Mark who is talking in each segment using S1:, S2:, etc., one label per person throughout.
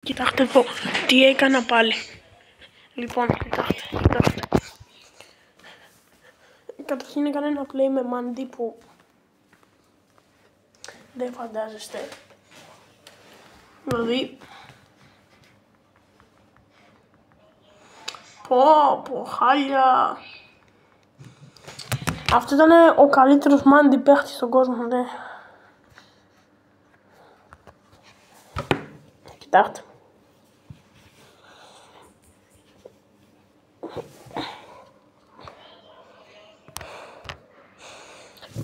S1: Κοιτάξτε εδώ, τι έκανα πάλι. Λοιπόν, κοιτάξτε. Καταρχήν έκανα ένα play με Mandy που δεν φαντάζεστε. Δηλαδή, πω, χάλια. Αυτό ήταν ο καλύτερος Mandy παίχτης στον κόσμο, ναι. Κοιτάξτε.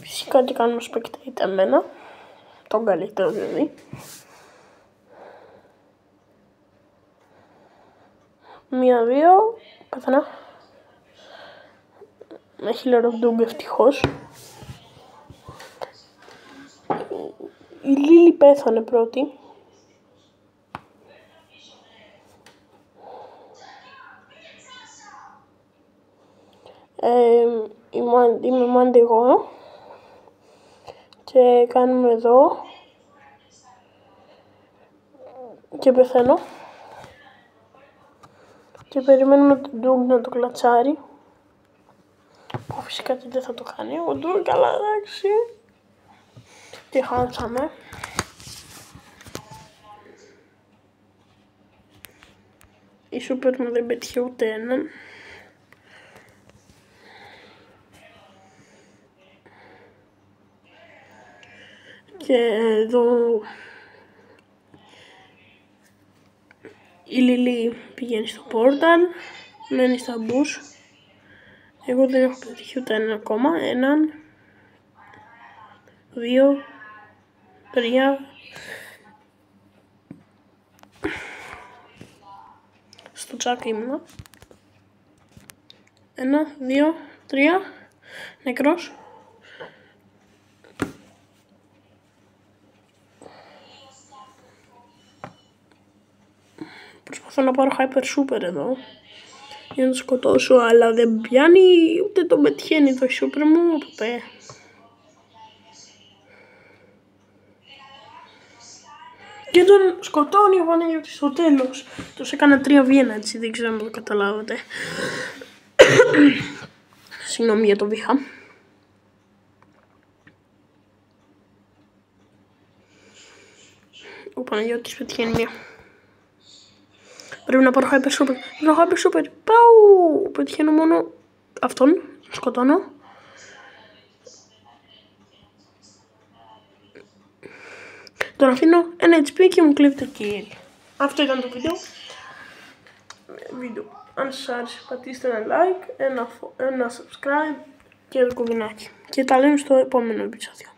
S1: Φυσικά και κάνουμε spectate εμένα. Τον καλύτερο δηλαδή. Μία-δύο. Καθένα. Έχει λεροντούγκ ευτυχώς. Η Λίλη πέθανε πρώτη. Είμαι Mandy εγώ. Και κάνουμε εδώ. Και πεθαίνω. Και περιμένουμε τον Doom να το κλατσάρει. Που φυσικά και δεν θα το κάνει. Ο Doom καλά εντάξει. Και χάσαμε. Η Super μου δεν πέτυχε ούτε έναν. Και εδώ η Λίλη πηγαίνει στο Portal, μένει στα Bush. Εγώ δεν έχω πετύχει ούτε έναν ακόμα. Έναν, δύο, τρία. Στο τσάκ ήμουνα. Ένα, δύο, τρία. Νεκρός. Προσπαθώ να πάρω Hyper Super εδώ για να το σκοτώσω, αλλά δεν πιάνει, ούτε τον πετυχαίνει το Super μου ποτέ. Και τον σκοτώνει ο Παναγιώτης στο τέλος. Τους έκανα 3v1 έτσι, δεν ξέρω αν το καταλάβατε. Συγγνώμη για το βήχα. Ο Παναγιώτης πετυχαίνει μία. Πρέπει να πάρω Hyper Super. Πάου! Πετυχαίνω μόνο αυτόν. Σκοτώνω. Τον αφήνω ένα HP και μου κλέβει το kill. Αυτό ήταν το βίντεο. Αν σας άρεσε πατήστε ένα like, ένα subscribe και το κουδουνάκι. Και τα λέμε στο επόμενο επεισόδιο.